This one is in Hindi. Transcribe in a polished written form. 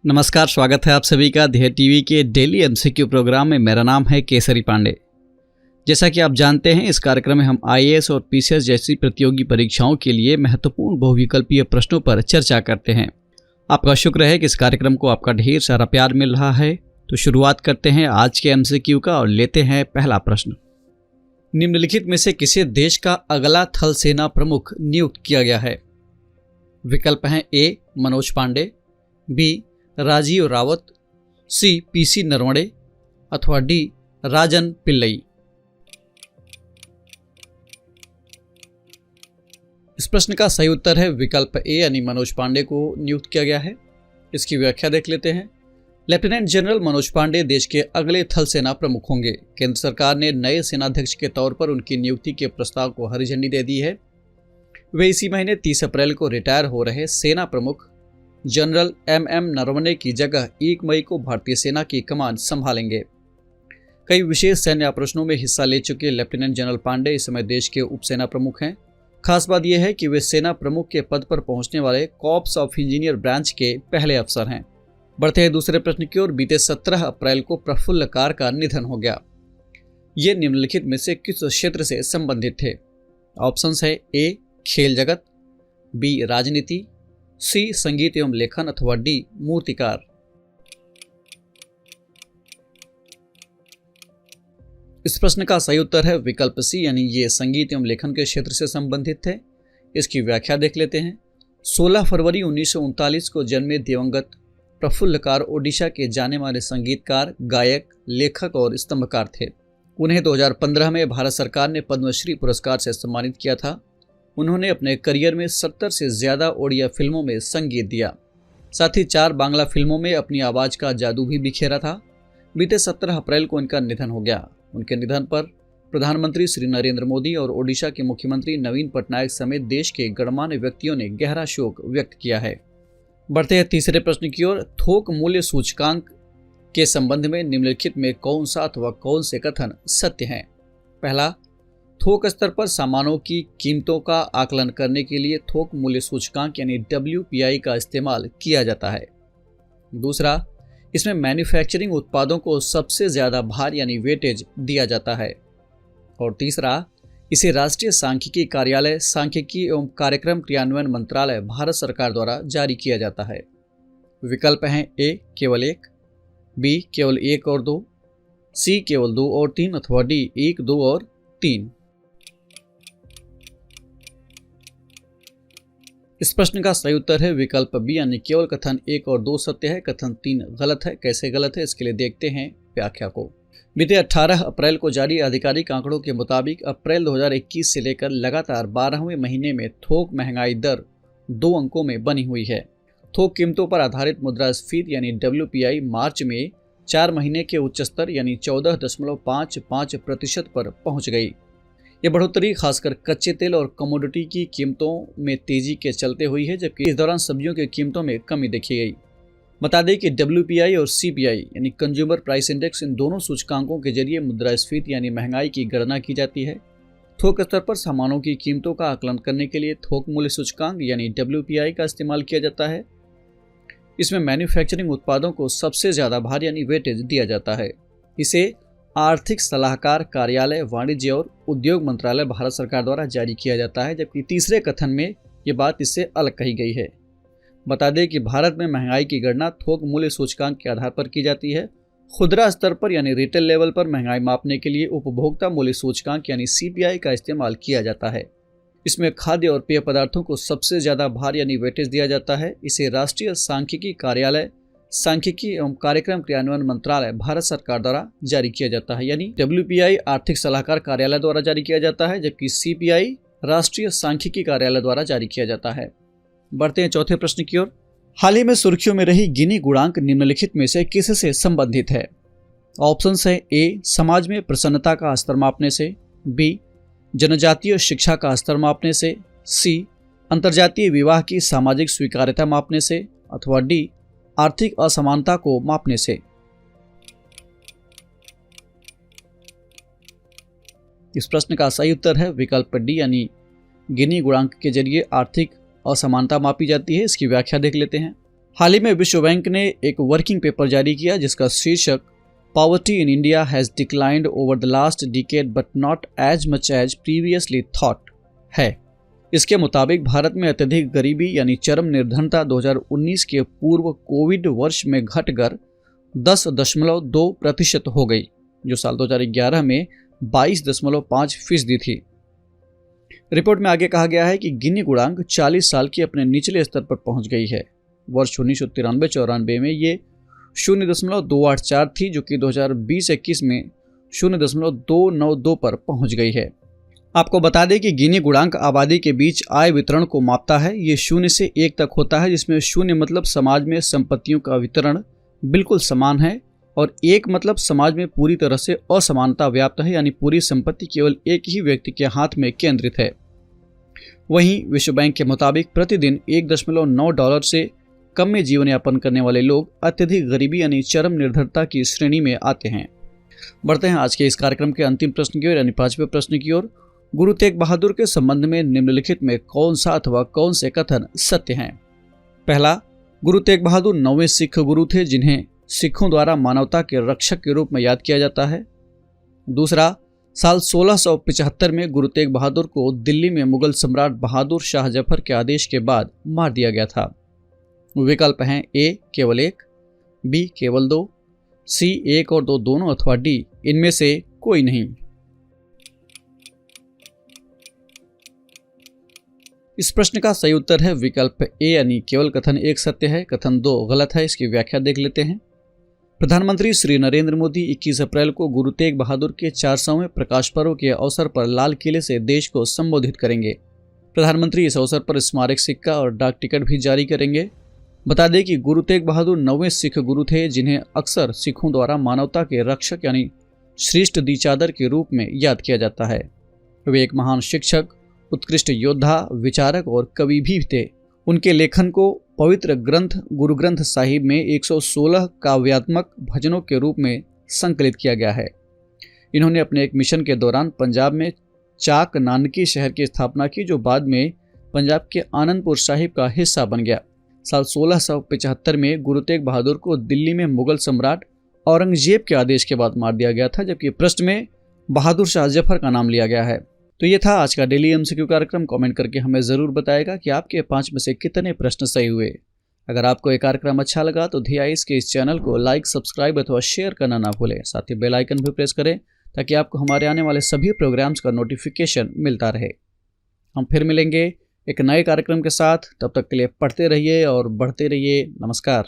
नमस्कार, स्वागत है आप सभी का ध्येय टीवी के डेली एमसीक्यू प्रोग्राम में। मेरा नाम है केसरी पांडे। जैसा कि आप जानते हैं, इस कार्यक्रम में हम आईएएस और पीसीएस जैसी प्रतियोगी परीक्षाओं के लिए महत्वपूर्ण बहुविकल्पीय प्रश्नों पर चर्चा करते हैं। आपका शुक्र है कि इस कार्यक्रम को आपका ढेर सारा प्यार मिल रहा है। तो शुरुआत करते हैं आज के एमसीक्यू का और लेते हैं पहला प्रश्न। निम्नलिखित में से किसे देश का अगला थल सेना प्रमुख नियुक्त किया गया है? विकल्प हैं ए मनोज पांडे, बी राजीव रावत, सी पीसी नरवणे अथवा डी राजन पिल्लई। इस प्रश्न का सही उत्तर है विकल्प ए यानी मनोज पांडे को नियुक्त किया गया है। इसकी व्याख्या देख लेते हैं। लेफ्टिनेंट जनरल मनोज पांडे देश के अगले थल सेना प्रमुख होंगे। केंद्र सरकार ने नए सेनाध्यक्ष के तौर पर उनकी नियुक्ति के प्रस्ताव को हरी झंडी दे दी है। वे इसी महीने 30 अप्रैल को रिटायर हो रहे सेना प्रमुख जनरल एम नरवणे की जगह 1 मई को भारतीय सेना की कमान संभालेंगे। कई विशेष सैन्य ऑपरेशनों में हिस्सा ले चुके लेफ्टिनेंट जनरल पांडे इस समय देश के उप सेना प्रमुख हैं। खास बात यह है कि वे सेना प्रमुख के पद पर पहुंचने वाले कॉर्प्स ऑफ इंजीनियर ब्रांच के पहले अफसर हैं। बढ़ते हैं दूसरे प्रश्न की ओर। बीते 17 अप्रैल को प्रफुल्ल कार का निधन हो गया। ये निम्नलिखित में से किस क्षेत्र से संबंधित थे? ऑप्शंस है ए खेल जगत, बी राजनीति, सी संगीत एवं लेखन अथवा डी मूर्तिकार। इस प्रश्न का सही उत्तर है विकल्प सी यानी ये संगीत एवं लेखन के क्षेत्र से संबंधित थे। इसकी व्याख्या देख लेते हैं। 16 फरवरी 1939 को जन्मे दिवंगत प्रफुल्ल कार ओडिशा के जाने माने संगीतकार, गायक, लेखक और स्तंभकार थे। उन्हें 2015 में भारत सरकार ने पद्मश्री पुरस्कार से सम्मानित किया था। उन्होंने अपने करियर में 70 से ज़्यादा ओडिया फिल्मों में संगीत दिया। साथ ही 4 बांग्ला फिल्मों में अपनी आवाज़ का जादू भी बिखेरा था। बीते 17 अप्रैल को इनका निधन हो गया। उनके निधन पर प्रधानमंत्री श्री नरेंद्र मोदी और ओडिशा के मुख्यमंत्री नवीन पटनायक समेत देश के गणमान्य व्यक्तियों ने गहरा शोक व्यक्त किया है। बढ़ते हैं तीसरे प्रश्न की ओर। थोक मूल्य सूचकांक के संबंध में निम्नलिखित में कौन सा अथवा कौन से कथन सत्य हैं? पहला, थोक स्तर पर सामानों की कीमतों का आकलन करने के लिए थोक मूल्य सूचकांक यानी WPI का इस्तेमाल किया जाता है। दूसरा, इसमें मैन्युफैक्चरिंग उत्पादों को सबसे ज्यादा भार यानी वेटेज दिया जाता है। और तीसरा, इसे राष्ट्रीय सांख्यिकी कार्यालय, सांख्यिकी एवं कार्यक्रम क्रियान्वयन मंत्रालय, भारत सरकार द्वारा जारी किया जाता है। विकल्प हैं ए केवल 1, बी केवल 1 और 2, सी केवल 2 और 3 अथवा डी 1, 2 और 3। इस प्रश्न का सही उत्तर है विकल्प बी यानी केवल कथन 1 और 2 सत्य है, कथन 3 गलत है। कैसे गलत है, इसके लिए देखते हैं व्याख्या को। बीते 18 अप्रैल को जारी आधिकारिक आंकड़ों के मुताबिक अप्रैल 2021 से लेकर लगातार 12वें महीने में थोक महंगाई दर 2 अंकों में बनी हुई है। थोक कीमतों पर आधारित मुद्रास्फीति यानी WPI मार्च में 4 महीने के उच्च स्तर यानी 14.55% पर पहुंच गई। यह बढ़ोतरी खासकर कच्चे तेल और कमोडिटी की कीमतों में तेजी के चलते हुई है, जबकि इस दौरान सब्जियों की कीमतों में कमी देखी गई। बता दें कि WPI और CPI यानी कंज्यूमर प्राइस इंडेक्स, इन दोनों सूचकांकों के जरिए मुद्रास्फीति यानी महंगाई की गणना की जाती है। थोक स्तर पर सामानों की कीमतों का आकलन करने के लिए थोक मूल्य सूचकांक यानी WPI का इस्तेमाल किया जाता है। इसमें मैन्युफैक्चरिंग उत्पादों को सबसे ज्यादा भार यानी वेटेज दिया जाता है। इसे आर्थिक सलाहकार कार्यालय, वाणिज्य और उद्योग मंत्रालय, भारत सरकार द्वारा जारी किया जाता है, जबकि तीसरे कथन में ये बात इससे अलग कही गई है। बता दें कि भारत में महंगाई की गणना थोक मूल्य सूचकांक के आधार पर की जाती है। खुदरा स्तर पर यानी रिटेल लेवल पर महंगाई मापने के लिए उपभोक्ता मूल्य सूचकांक यानी CPI का इस्तेमाल किया जाता है। इसमें खाद्य और पेय पदार्थों को सबसे ज्यादा भार यानी वेटेज दिया जाता है। इसे राष्ट्रीय सांख्यिकी कार्यालय, सांख्यिकी एवं कार्यक्रम क्रियान्वयन मंत्रालय, भारत सरकार द्वारा जारी किया जाता है। यानी WPI आर्थिक सलाहकार कार्यालय द्वारा जारी किया जाता है, जबकि CPI राष्ट्रीय सांख्यिकी कार्यालय द्वारा जारी किया जाता है। बढ़ते हैं चौथे प्रश्न की ओर। हाल ही में सुर्खियों में रही गिनी गुणांक निम्नलिखित में से किससे संबंधित है? ऑप्शंस है ए समाज में प्रसन्नता का स्तर मापने से, बी जनजातीय शिक्षा का स्तर मापने से, सी अंतर्जातीय विवाह की सामाजिक स्वीकार्यता मापने से अथवा डी आर्थिक असमानता को मापने से। इस प्रश्न का सही उत्तर है विकल्प डी यानी गिनी गुणांक के जरिए आर्थिक असमानता मापी जाती है। इसकी व्याख्या देख लेते हैं। हाल ही में विश्व बैंक ने एक वर्किंग पेपर जारी किया जिसका शीर्षक poverty in India has declined over the last decade but not as much as previously thought है। इसके मुताबिक भारत में अत्यधिक गरीबी यानी चरम निर्धनता 2019 के पूर्व कोविड वर्ष में घटकर 10.2% हो गई, जो साल 2011 में 22.5% थी। रिपोर्ट में आगे कहा गया है कि गिनी गुणांक 40 साल की अपने निचले स्तर पर पहुंच गई है। वर्ष 1993-94 में ये 0.284 थी, जो कि 2020-21 में 0.292 पर पहुंच गई है। आपको बता दें कि गिनी गुणांक आबादी के बीच आय वितरण को मापता है। ये 0 से 1 तक होता है, जिसमें 0 मतलब समाज में संपत्तियों का वितरण बिल्कुल समान है और 1 मतलब समाज में पूरी तरह से असमानता व्याप्त है, यानी पूरी संपत्ति केवल एक ही व्यक्ति के हाथ में केंद्रित है। वहीं विश्व बैंक के मुताबिक प्रतिदिन $1.9 से कम में जीवन यापन करने वाले लोग अत्यधिक गरीबी यानी चरम निर्धनता की श्रेणी में आते हैं। बढ़ते हैं आज के इस कार्यक्रम के अंतिम प्रश्न की ओर, यानी 5वें प्रश्न की ओर। गुरु तेग बहादुर के संबंध में निम्नलिखित में कौन सा अथवा कौन से कथन सत्य हैं? पहला, गुरु तेग बहादुर 9वें सिख गुरु थे जिन्हें सिखों द्वारा मानवता के रक्षक के रूप में याद किया जाता है। दूसरा, साल 1675 में गुरु तेग बहादुर को दिल्ली में मुगल सम्राट बहादुर शाह जफर के आदेश के बाद मार दिया गया था। विकल्प हैं ए केवल 1, बी केवल 2, सी 1 और 2 दोनों अथवा डी इनमें से कोई नहीं। इस प्रश्न का सही उत्तर है विकल्प ए यानी केवल कथन 1 सत्य है, कथन 2 गलत है। इसकी व्याख्या देख लेते हैं। प्रधानमंत्री श्री नरेंद्र मोदी 21 अप्रैल को गुरु तेग बहादुर के 400वें प्रकाश पर्व के अवसर पर लाल किले से देश को संबोधित करेंगे। प्रधानमंत्री इस अवसर पर स्मारक सिक्का और डाक टिकट भी जारी करेंगे। बता दें कि गुरु तेग बहादुर 9वें सिख गुरु थे जिन्हें अक्सर सिखों द्वारा मानवता के रक्षक यानी श्रेष्ठ दीचादर के रूप में याद किया जाता है। वे एक महान शिक्षक, उत्कृष्ट योद्धा, विचारक और कवि भी थे। उनके लेखन को पवित्र ग्रंथ गुरु ग्रंथ साहिब में 116 काव्यात्मक भजनों के रूप में संकलित किया गया है। इन्होंने अपने एक मिशन के दौरान पंजाब में चाक नानकी शहर की स्थापना की, जो बाद में पंजाब के आनंदपुर साहिब का हिस्सा बन गया। साल 1675 में गुरु तेग बहादुर को दिल्ली में मुगल सम्राट औरंगजेब के आदेश के बाद मार दिया गया था, जबकि प्रश्न में बहादुर शाह जफर का नाम लिया गया है। तो ये था आज का डेली एमसीक्यू कार्यक्रम। कमेंट करके हमें ज़रूर बताएगा कि आपके 5 में से कितने प्रश्न सही हुए। अगर आपको ये कार्यक्रम अच्छा लगा तो धीआईएस के इस चैनल को लाइक, सब्सक्राइब अथवा शेयर करना ना भूलें। साथ ही बेल आइकन भी प्रेस करें ताकि आपको हमारे आने वाले सभी प्रोग्राम्स का नोटिफिकेशन मिलता रहे। हम फिर मिलेंगे एक नए कार्यक्रम के साथ। तब तक के लिए पढ़ते रहिए और बढ़ते रहिए। नमस्कार।